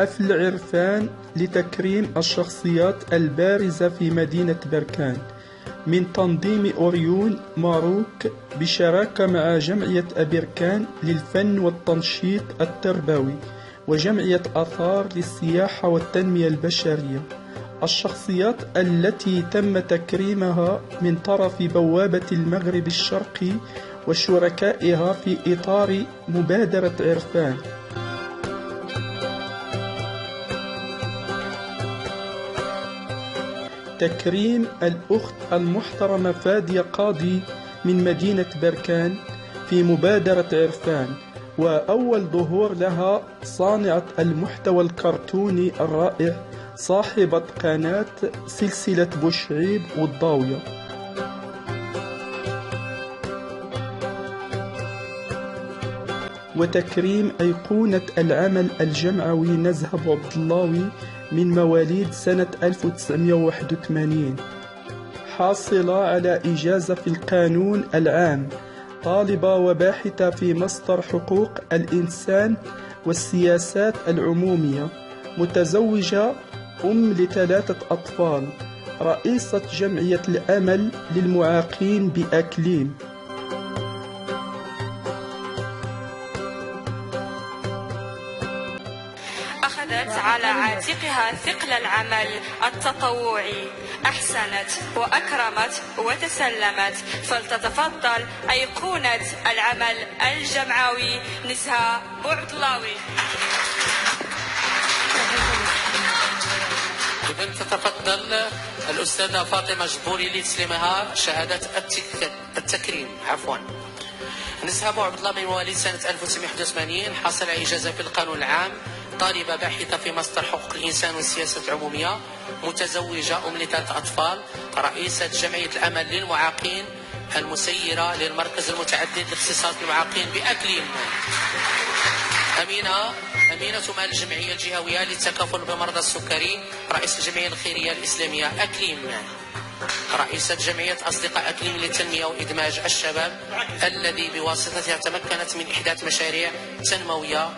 حفل عرفان لتكريم الشخصيات البارزة في مدينة بركان من تنظيم أوريون ماروك بشراكة مع جمعية أبركان للفن والتنشيط التربوي وجمعية آثار للسياحة والتنمية البشرية. الشخصيات التي تم تكريمها من طرف بوابة المغرب الشرقي وشركائها في إطار مبادرة عرفان. تكريم الأخت المحترمة فادية قاضي من مدينة بركان في مبادرة عرفان، وأول ظهور لها صانعة المحتوى الكرتوني الرائع صاحبة قناة سلسلة بوشعيب والضاوية. وتكريم أيقونة العمل الجمعوي نزهة بوعبدالله من مواليد سنة 1981، حاصلة على إجازة في القانون العام، طالبة وباحثة في مصدر حقوق الإنسان والسياسات العمومية، متزوجة، ل3 أطفال، رئيسة جمعية الأمل للمعاقين بأكليم. أخذت على عاتقها ثقل العمل التطوعي، أحسنت وأكرمت وتسلمت، فلتتفضل أيقونة العمل الجمعوي نزهة بوعبدالله. إذن تتفضل الأستاذة فاطمة جبوري لتسليمها شهادة التكريم. نزهة بوعبدالله من مواليد سنة 1981، حاصل على إجازة في القانون العام، طالبة باحثة في مصدر حقوق الإنسان والسياسة العمومية، متزوجة، ل3 أطفال، رئيسة جمعية الأمل للمعاقين، المسيرة للمركز المتعدد لاختصاص المعاقين بأكليم. أمينة مال الجمعية الجهوية للتكافل بمرضى السكري، رئيس الجمعية الخيرية الإسلامية أكليم، رئيسة جمعية أصدقاء أكليم للتنمية وإدماج الشباب، الذي بواسطتها تمكنت من إحداث مشاريع تنموية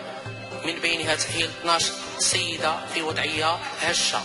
من بينها تأهيل 12 سيدة في وضعية هشة.